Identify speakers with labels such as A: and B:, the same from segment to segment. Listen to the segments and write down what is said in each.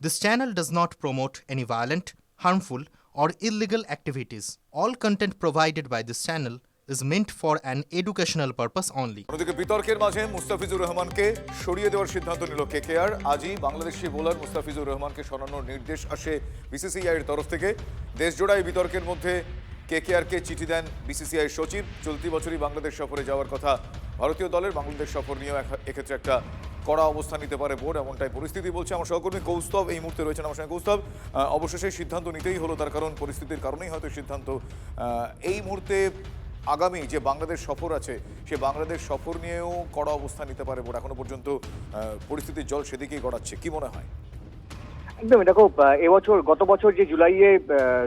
A: This channel does not promote any violent, harmful, or illegal activities. All content provided by this channel is meant for an educational purpose only.
B: অন্যদিকে বিতর্কের মাঝে মুস্তাফিজুর রহমানকে সরিয়ে দেওয়ার সিদ্ধান্ত নিল কেকেআর। আজই বাংলাদেশি বোলার মুস্তাফিজুর রহমানকে সরানোর নির্দেশ আসে বিসিসিআইয়ের তরফ থেকে। দেশজোড়া এই বিতর্কের মধ্যে কেকেআরকে চিঠি দেন বিসিসিআই সচিব। চলতি বছরই বাংলাদেশ সফরে যাওয়ার কথা ভারতীয় দলের। বাংলাদেশ সফর নিয়েও এক্ষেত্রে একটা কড়া অবস্থান নিতে পারে বোর্ড, এমনটাই পরিস্থিতি বলছে। আমার সহকর্মী কৌস্তব এই মুহূর্তে রয়েছেন আমার সঙ্গে। কৌস্তব, অবশেষে সিদ্ধান্ত নিতেই হলো, তার কারণ পরিস্থিতির কারণেই হয়তো সিদ্ধান্ত। এই মুহূর্তে আগামী যে বাংলাদেশ সফর আছে সে বাংলাদেশ সফর নিয়েও কড়া অবস্থান নিতে পারে বোর্ড। এখনো পর্যন্ত পরিস্থিতির জল সেদিকেই গড়াচ্ছে, কি মনে হয়?
C: একদমই, দেখো এবছর গত বছর যে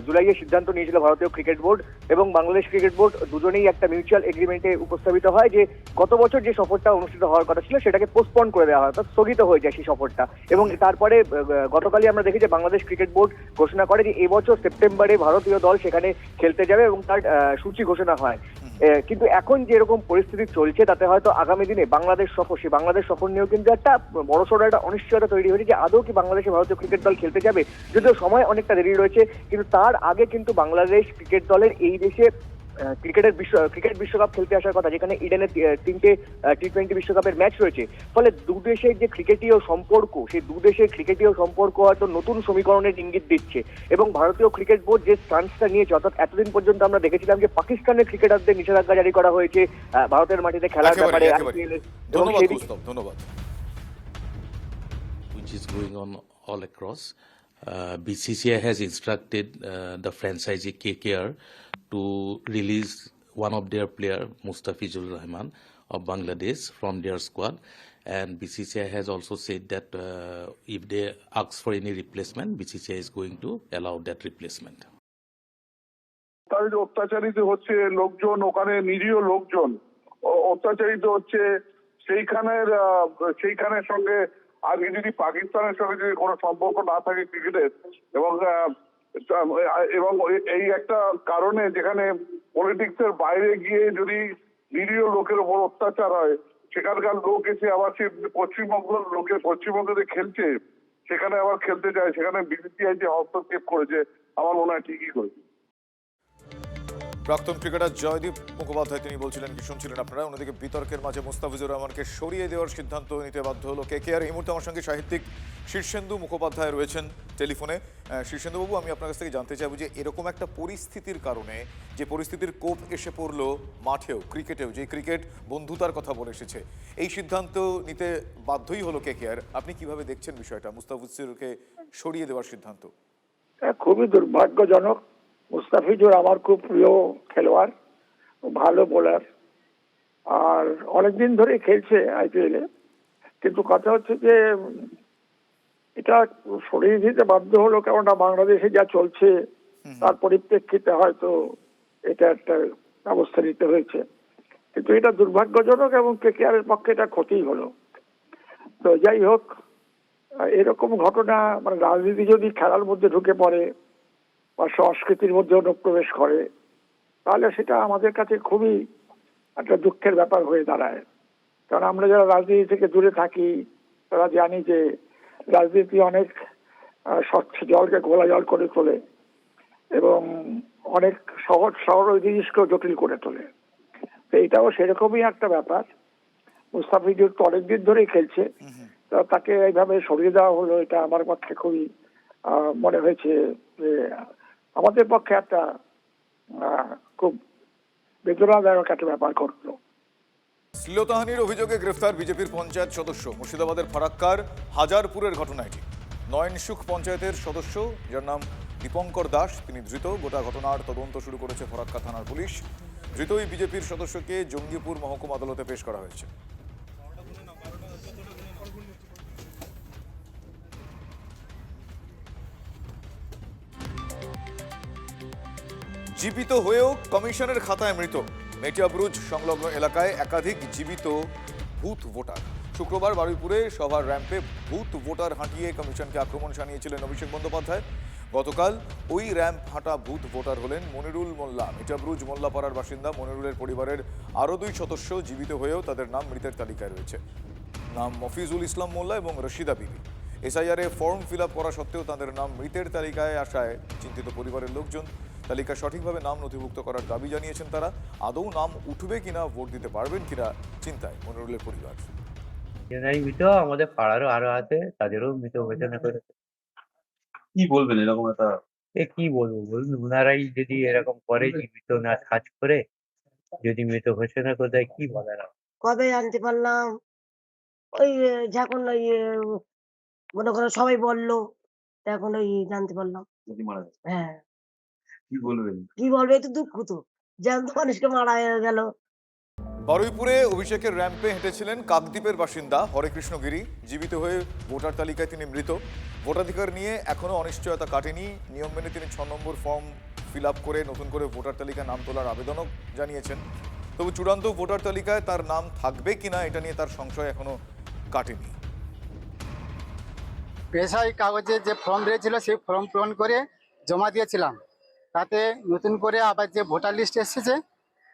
C: জুলাইয়ে সিদ্ধান্ত নিয়েছিল ভারতীয় ক্রিকেট বোর্ড এবং বাংলাদেশ ক্রিকেট বোর্ড দুজনেই একটা মিউচুয়াল এগ্রিমেন্টে উপস্থাপিত হয় যে গত বছর যে সফরটা অনুষ্ঠিত হওয়ার কথা ছিল সেটাকে পোস্টপন করে দেওয়া হয়, অর্থাৎ স্থগিত হয়ে যায় সেই সফরটা। এবং তারপরে গতকালই আমরা দেখি যে বাংলাদেশ ক্রিকেট বোর্ড ঘোষণা করে যে এবছর সেপ্টেম্বরে ভারতীয় দল সেখানে খেলতে যাবে এবং তার সূচি ঘোষণা হয়। কিন্তু এখন যে এরকম পরিস্থিতি চলছে তাতে হয়তো আগামী দিনে বাংলাদেশ সফর নিয়েও কিন্তু একটা বড়সড় একটা অনিশ্চয়তা তৈরি হয়েছে যে আদৌ কি বাংলাদেশে ভারতীয় ক্রিকেট দল খেলতে যাবে। যদিও সময় অনেকটা দেরি রয়েছে, কিন্তু তার আগে কিন্তু বাংলাদেশ ক্রিকেট দলের এই দেশে ক্রিকেট বিশ্বকাপ খেলতে আসার কথা, যেখানে ইডেনে 3টে টি-20 বিশ্বকাপের ম্যাচ রয়েছে। ফলে দুদেশের যে ক্রিকেটীয় সম্পর্ক, সেই দুদেশের ক্রিকেটীয় সম্পর্ক হয়তো নতুন সমীকরণের ইঙ্গিত দিচ্ছে। এবং ভারতীয় ক্রিকেট বোর্ড যে স্টান্সটা নিয়েছে, অর্থাৎ এতদিন পর্যন্ত আমরা দেখেছিলাম যে পাকিস্তানের ক্রিকেটারদের নিষেধাজ্ঞা জারি করা হয়েছে ভারতের মাটিতে খেলার ব্যাপারে।
B: ধন্যবাদ।
D: Which is going on all across. BCCI has instructed the franchisee KKR to release one of their player, Mustafizur Rahman of Bangladesh, from their squad. And BCCI has also said that if they ask for any replacement, BCCI is going to allow that replacement.
E: তার যে অত্যাচারিত হচ্ছে লোকজন, ওখানে নিরীহ লোকজন অত্যাচারিত হচ্ছে, সেইখানের সঙ্গে আজকে যদি পাকিস্তানের সঙ্গে যদি কোনো সম্পর্ক না থাকে ক্রিকেটের, এবং এই একটা কারণে যেখানে পলিটিক্সের বাইরে গিয়ে যদি নিরীহ লোকের উপর অত্যাচার হয়, সেখানকার লোক এসে আবার সে পশ্চিমবঙ্গে খেলছে, সেখানে আবার খেলতে যায়, সেখানে বিসিসিআই যে হস্তক্ষেপ করেছে আমার মনে হয় ঠিকই করেছে।
B: প্রাক্তন ক্রিকেটার জয়দীপ মুখোপাধ্যায় তিনি বলছিলেন, কি শুনছিলেন আপনারা। অন্যদিকে বিতর্কের মাঝে মুস্তাফিজুর রহমানকে সরিয়ে দেওয়ার সিদ্ধান্ত নিতে বাধ্য হলো কেকেআর। এই মুহূর্তে আমার সঙ্গে সাহিত্যিক শীর্ষেন্দু মুখোপাধ্যায় রয়েছেন টেলিফোনে। শীর্ষেন্দুবাবু, আমি আপনার কাছ থেকে জানতে চাইবো যে এরকম একটা পরিস্থিতির কারণে, যে পরিস্থিতির কোপ এসে পড়লো মাঠেও, ক্রিকেটেও, যে ক্রিকেট বন্ধুতার কথা বলে এসেছে, এই সিদ্ধান্ত নিতে বাধ্যই হলো কেকেআর। আপনি কিভাবে দেখছেন বিষয়টা, মুস্তাফিজুরকে সরিয়ে দেওয়ার সিদ্ধান্ত?
F: খুবই দুর্ভাগ্যজনক। মুস্তাফিজুর আমার খুব প্রিয় খেলোয়াড়, ভালো বোলার, আর অনেকদিন ধরে খেলছে আইপিএলে। কিন্তু কথা হচ্ছে যে এটা সরিয়ে দিতে বাধ্য হলো, কেননা বাংলাদেশে যা চলছে তার পরিপ্রেক্ষিতে হয়তো এটা একটা ব্যবস্থা নিতে হয়েছে। কিন্তু এটা দুর্ভাগ্যজনক এবং কেকেআর এর পক্ষে এটা ক্ষতি হলো। তো যাই হোক, এরকম ঘটনা মানে রাজনীতি যদি খেলার মধ্যে ঢুকে পড়ে বা সংস্কৃতির মধ্যে অনুপ্রবেশ করে, তাহলে সেটা আমাদের কাছে খুবই একটা দুঃখের ব্যাপার হয়ে দাঁড়ায়। কারণ আমরা যারা রাজনীতি থেকে দূরে থাকি তারা জানি যে রাজনীতি অনেক স্বচ্ছ জলকে ঘোলা জল করে তোলে এবং অনেক সহজ সরল জিনিসকেও জটিল করে তোলে। তো এটাও সেরকমই একটা ব্যাপার। মুস্তাফিজুর তো অনেকদিন ধরেই খেলছে, তো তাকে এইভাবে সরিয়ে দেওয়া হলো, এটা আমার পক্ষে খুবই মনে হয়েছে যে আমাদের পক্ষে একটা খুব বেদনাদায়ক একটা ব্যাপার ঘটলো।
B: শ্লীলতাহানির অভিযোগে গ্রেফতার বিজেপির পঞ্চায়েত সদস্য। মুর্শিদাবাদের ফারাক্কার হাজারপুরের ঘটনা এটি। নয়নসুখ পঞ্চায়েতের সদস্য, যার নাম দীপঙ্কর দাস, তিনি ধৃত। গোটা ঘটনার তদন্ত শুরু করেছে ফরাক্কা থানার পুলিশ। ধৃত ওই বিজেপির সদস্যকে জঙ্গিপুর মহকুমা আদালতে পেশ করা হয়েছে। জীবিত হয়েও কমিশনের খাতায় মৃত। মেটিয়াব্রুজ সংলগ্ন এলাকায় একাধিক জীবিত ভূত ভোটার। শুক্রবার বারুইপুরে সভার র্যাম্পে ভূত ভোটার হাঁটিয়ে কমিশনকে আক্রমণ শানিয়েছিলেন অভিষেক বন্দ্যোপাধ্যায়। গতকাল ওই র্যাম্প হাঁটা ভূত ভোটার হলেন মনিরুল মোল্লা। মেটিয়াব্রুজ মোল্লাপাড়ার বাসিন্দা মনিরুলের পরিবারের আরও 2 সদস্য জীবিত হয়েও তাদের নাম মৃতের তালিকায় রয়েছে। নাম মফিজুল ইসলাম মোল্লা এবং রশিদা বিবি। এসআইআর এ ফর্ম ফিল আপ করা সত্ত্বেও তাদের নাম মৃতের তালিকায় আসায় চিন্তিত পরিবারের লোকজন। তালিকা সঠিকভাবে নাম নথিভুক্ত করার দাবি জানিয়েছেন তারা। আদৌ নাম উঠবে কিনা, ভোট দিতে পারবেন কিনা চিন্তায় মনিরুলের পরিবার।
G: জেনারেল মৃত আমাদের পাড়ারও আরো আছে, তাদেরও মৃত ঘোষণা করেছে।
H: কি বলবেন এরকম একটা?
G: কি বলবো বলুন, ওনারাই যদি এরকম করে, জীবিত না কাজ করে যদি মৃত ঘোষণা করে দেয়, কি বলার আছে?
I: কবে জানতে পারলাম? ওই যখন ওই মনে করো সবাই বললো, এখন ওই জানতে পারলাম।
H: যদি মারা গেছে,
I: হ্যাঁ,
H: কি বলবেন?
I: কি বলবে, এ তো দুঃখ তো, জ্যান্ত মানুষকে মারা গেল।
B: বারুইপুরে অভিষেকের র্যাম্পে হেঁটেছিলেন কাকদ্বীপের বাসিন্দা হরেকৃষ্ণ গিরি। জীবিত হয়ে ভোটার তালিকায় তিনি মৃত। ভোটাধিকার নিয়ে এখনও অনিশ্চয়তা কাটেনি। নিয়ম মেনে তিনি 6 নম্বর ফর্ম ফিল আপ করে নতুন করে ভোটার তালিকায় নাম তোলার আবেদনও জানিয়েছেন। তবে চূড়ান্ত ভোটার তালিকায় তার নাম থাকবে কিনা এটা নিয়ে তার সংশয় এখনও কাটেনি।
J: পেশায় কাগজে যে ফর্ম দিয়েছিল সেই ফর্ম পূরণ করে জমা দিয়েছিলাম। তাতে নতুন করে আবার যে ভোটার লিস্ট এসেছে,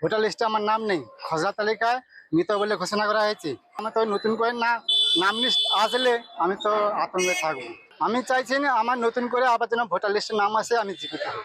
J: ভোটার লিস্টে আমার নাম নেই, খসড়া তালিকায় মৃত বলে ঘোষণা করা হয়েছে। আমার তো নতুন করে নাম লিস্ট আসলে আমি তো আতঙ্কে থাকবো। আমি চাইছি না আমার নতুন করে আবার যেন ভোটার লিস্টে নাম আসে, আমি জীবিত হই।